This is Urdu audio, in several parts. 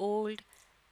old,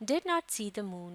did not see the moon,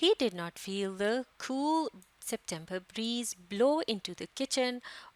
He did not feel the cool September breeze blow into the kitchen,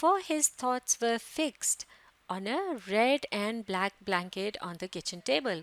For his thoughts were fixed on a red and black blanket on the kitchen table,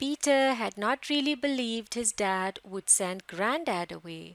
Peter had not really believed his dad would send granddad away,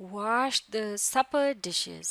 washed the supper dishes,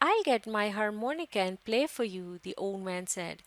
I'll get my harmonica and play for you, the old man said.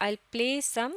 I'll play some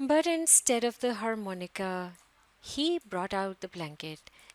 But instead of the harmonica, he brought out the blanket.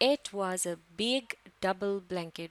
It was a big double blanket.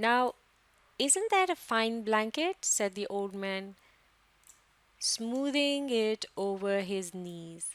Now, isn't that a fine blanket? said the old man, smoothing it over his knees.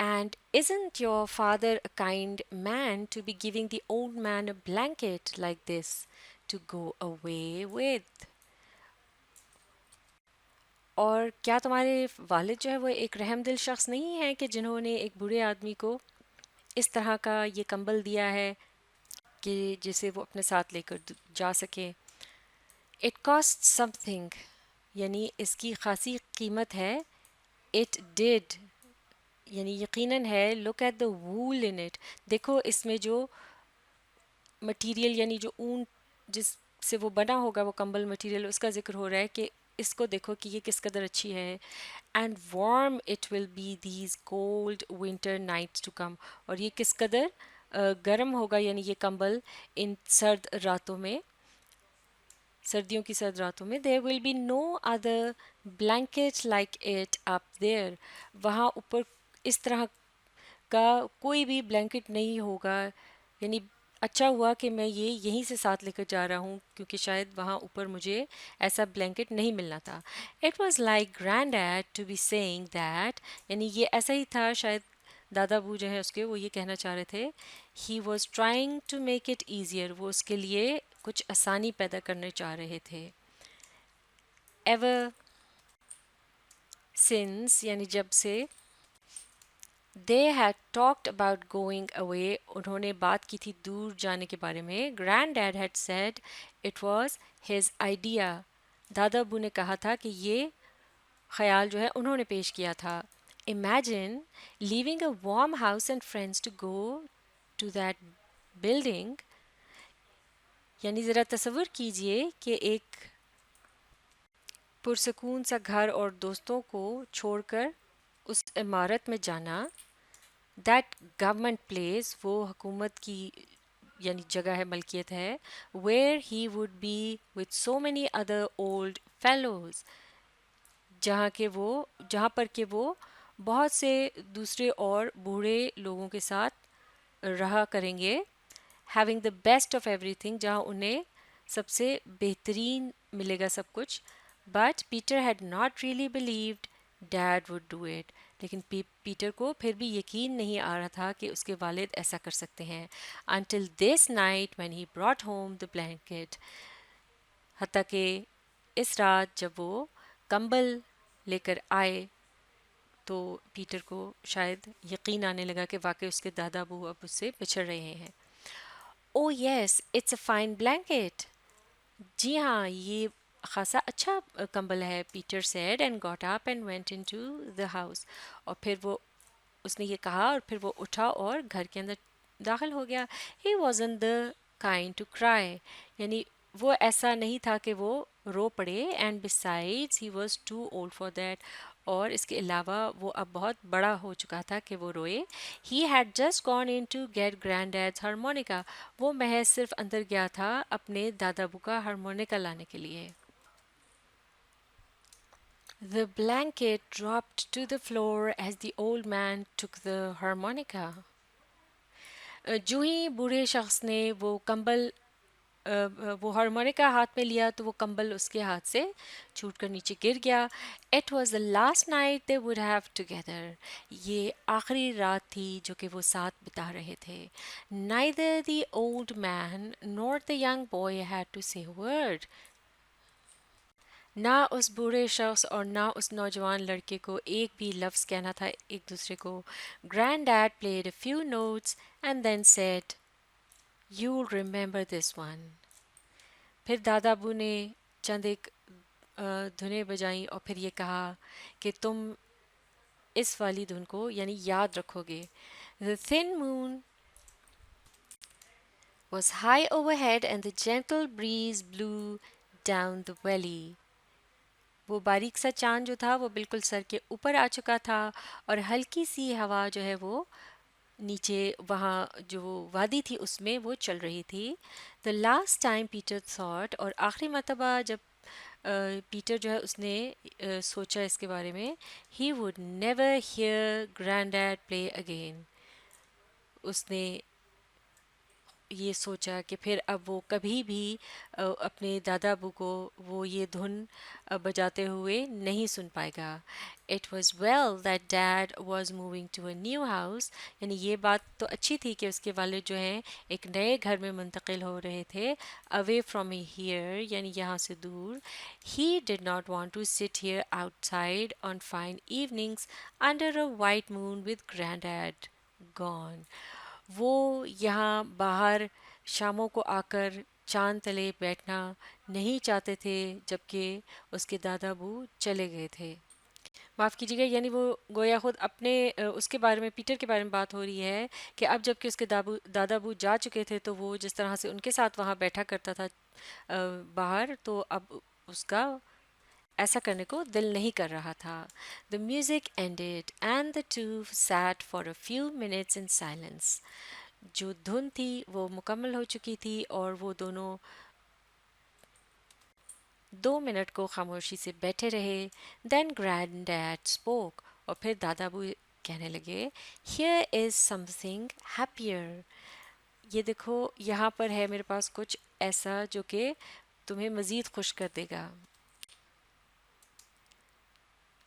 And isn't your father a kind man to be giving the old man a blanket like this? to go away with. اور کیا تمہارے والد جو ہے وہ ایک رحم دل شخص نہیں ہیں کہ جنہوں نے ایک بوڑھے آدمی کو اس طرح کا یہ کمبل دیا ہے کہ جسے وہ اپنے ساتھ لے کر جا سکے. اٹ کاسٹ سم تھنگ یعنی اس کی خاصی قیمت ہے. اٹ ڈڈ یعنی یقیناً ہے. لک ایٹ دا وول ان اٹ دیکھو اس میں جو مٹیریل یعنی جو اون جس سے وہ بنا ہوگا وہ کمبل مٹیریل اس کا ذکر ہو رہا ہے کہ اس کو دیکھو کہ یہ کس قدر اچھی ہے. And warm it will be these cold winter nights to come اور یہ کس قدر گرم ہوگا یعنی یہ کمبل ان سرد راتوں میں سردیوں کی سرد راتوں میں. There will be no other blanket like it up there وہاں اوپر اس طرح کا کوئی بھی بلینکٹ نہیں ہوگا. یعنی اچھا ہوا کہ میں یہ یہیں سے ساتھ لے کر جا رہا ہوں کیونکہ شاید وہاں اوپر مجھے ایسا بلینکٹ نہیں ملنا تھا. It was like granddad to be saying that یعنی یہ ایسا ہی تھا شاید دادا ابو جو ہیں اس کے وہ یہ کہنا چاہ رہے تھے. He was trying to make it easier وہ اس کے لیے کچھ آسانی پیدا کرنے چاہ رہے تھے. ایور سنس یعنی جب سے they had talked about going away انہوں نے بات کی تھی دور جانے کے بارے میں. Granddad had said it was his idea دادا ابو نے کہا تھا کہ یہ خیال جو ہے انہوں نے پیش کیا تھا. Imagine leaving a warm house and friends to go to that building یعنی ذرا تصور کیجئے کہ ایک پرسکون سا گھر اور دوستوں کو چھوڑ کر اس عمارت میں جانا. دیٹ گورنمنٹ پلیس وہ حکومت کی یعنی جگہ ہے ملکیت ہے. Where he would be with so many other old fellows جہاں پر کہ وہ بہت سے دوسرے اور بوڑھے لوگوں کے ساتھ رہا کریں گے. Having the best of everything جہاں انہیں سب سے بہترین ملے گا سب کچھ. But Peter had not really believed dad would do it لیکن پیٹر کو پھر بھی یقین نہیں آ رہا تھا کہ اس کے والد ایسا کر سکتے ہیں. Until this night when he brought home the blanket حتیٰ کہ اس رات جب وہ کمبل لے کر آئے تو پیٹر کو شاید یقین آنے لگا کہ واقعی اس کے دادا ابو اب اس سے بچھڑ رہے ہیں. Oh yes it's a fine blanket جی ہاں یہ خاصا اچھا کمبل ہے. Peter said and got up and went into the house اور پھر اس نے یہ کہا اور پھر وہ اٹھا اور گھر کے اندر داخل ہو گیا. He wasn't the kind to cry یعنی وہ ایسا نہیں تھا کہ وہ رو پڑے. And besides he was too old for that اور اس کے علاوہ وہ اب بہت بڑا ہو چکا تھا کہ وہ روئے. He had just gone in to get granddad's harmonica وہ محض صرف اندر گیا تھا اپنے دادا ابو کا ہارمونیکا لانے کے لیے. The blanket dropped to the floor as the old man took the harmonica. جو ہی بوڑھے شخص نے وہ ہارمونیکا ہاتھ میں لیا تو وہ کمبل اس کے ہاتھ سے چھوٹ کر نیچے گر گیا. It was the last night they would have together. یہ آخری رات تھی جو کہ وہ ساتھ بتا رہے تھے. Neither the old man nor the young boy had to say a word. نہ اس بوڑھے شخص اور نہ اس نوجوان لڑکے کو ایک بھی لفظ کہنا تھا ایک دوسرے کو. Granddad played a few notes and then said you remember this one. پھر دادا ابو نے چند ایک دھنیں بجائیں اور پھر یہ کہا کہ تم اس والی دھن کو یعنی یاد رکھو گے. The thin moon was high overhead and the gentle breeze blew down the valley. وہ باریک سا چاند جو تھا وہ بالکل سر کے اوپر آ چکا تھا اور ہلکی سی ہوا جو ہے وہ نیچے وہاں جو وادی تھی اس میں وہ چل رہی تھی. The last time Peter thought اور آخری مرتبہ جب پیٹر جو ہے اس نے سوچا اس کے بارے میں he would never hear granddad play again. اس نے یہ سوچا کہ پھر اب وہ کبھی بھی اپنے دادا ابو کو وہ یہ دھن بجاتے ہوئے نہیں سن پائے گا. It was well that dad was moving to a new house. یعنی یہ بات تو اچھی تھی کہ اس کے والد جو ہیں ایک نئے گھر میں منتقل ہو رہے تھے, اوے فرام ہیئر یعنی یہاں سے دور. He did not want to sit here outside on fine evenings under a white moon with granddad gone. وہ یہاں باہر شاموں کو آ کر چاند تلے بیٹھنا نہیں چاہتے تھے جبکہ اس کے دادا ابو چلے گئے تھے. معاف کیجیے گا, یعنی وہ گویا خود اپنے اس کے بارے میں, پیٹر کے بارے میں بات ہو رہی ہے کہ اب جب کہ اس کے دادا ابو جا چکے تھے تو وہ جس طرح سے ان کے ساتھ وہاں بیٹھا کرتا تھا باہر, تو اب اس کا ایسا کرنے کو دل نہیں کر رہا تھا. The music ended and the two sat for a few minutes in silence. جو دھن تھی وہ مکمل ہو چکی تھی اور وہ دونوں 2 منٹ کو خاموشی سے بیٹھے رہے. دین گرینڈ ڈیڈ اسپوک, اور پھر دادا ابو کہنے لگے, here is some thing happier. یہ دیکھو یہاں پر ہے میرے پاس کچھ ایسا جو کہ تمہیں مزید خوش کر دے گا.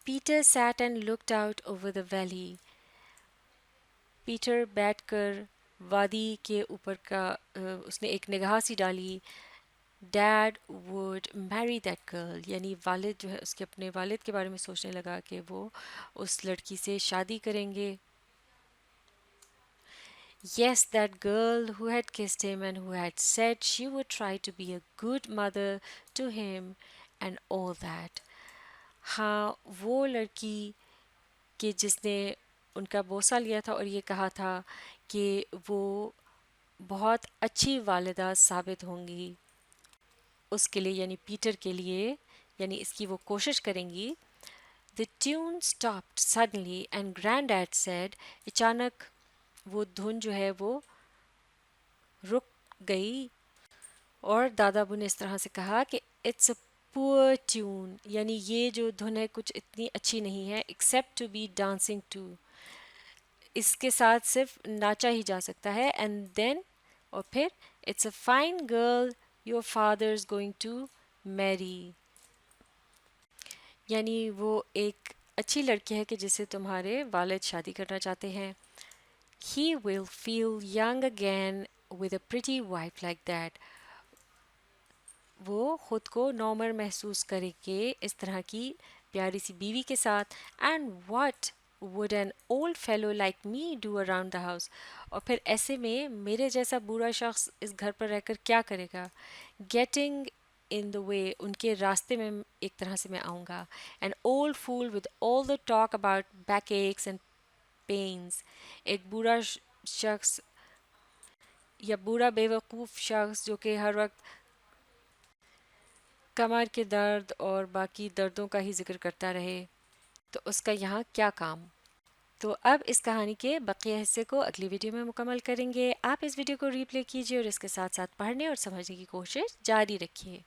Peter sat and looked out over the valley. Peter بیٹھ کر وادی کے اوپر کا اس نے ایک نگاہ سی ڈالی. ڈیڈ وڈ میری دیٹ گرل, یعنی والد جو ہے اس کے اپنے والد کے بارے میں سوچنے لگا کہ وہ اس لڑکی سے شادی کریں گے. Yes, that girl who had kissed him and who had said she would try to be a good mother to him and all that. ہاں وہ لڑکی کہ جس نے ان کا بوسہ لیا تھا اور یہ کہا تھا کہ وہ بہت اچھی والدہ ثابت ہوں گی اس کے لیے, یعنی پیٹر کے لیے, یعنی اس کی وہ کوشش کریں گی. The tune stopped suddenly and granddad said, اچانک وہ دھن جو ہے وہ رک گئی اور دادا ابو نے اس طرح سے کہا کہ اٹس اے پور ٹیون, یعنی یہ جو دھن ہے کچھ اتنی اچھی نہیں ہے, except to be dancing to, اس کے ساتھ صرف ناچا ہی جا سکتا ہے. اینڈ دین اور پھر it's a fine girl your father is going to marry, یعنی وہ ایک اچھی لڑکی ہے کہ جسے تمہارے والد شادی کرنا چاہتے ہیں. He will feel young again with a pretty wife like that. وہ خود کو نومر محسوس کرے گے اس طرح کی پیاری سی بیوی کے ساتھ. And what would an old fellow like me do around the house? اور پھر ایسے میں میرے جیسا بوڑھا شخص اس گھر پر رہ کر کیا کرے گا. Getting in the way, ان کے راستے میں ایک طرح سے میں آؤں گا. An old fool with all the talk about backaches and pains. ایک بوڑھا شخص یا بوڑھا بے وقوف شخص جو کہ ہر وقت کمر کے درد اور باقی دردوں کا ہی ذکر کرتا رہے, تو اس کا یہاں کیا کام. تو اب اس کہانی کے بقیہ حصے کو اگلی ویڈیو میں مکمل کریں گے. آپ اس ویڈیو کو ری پلے کیجیے اور اس کے ساتھ ساتھ پڑھنے اور سمجھنے کی کوشش جاری رکھیے.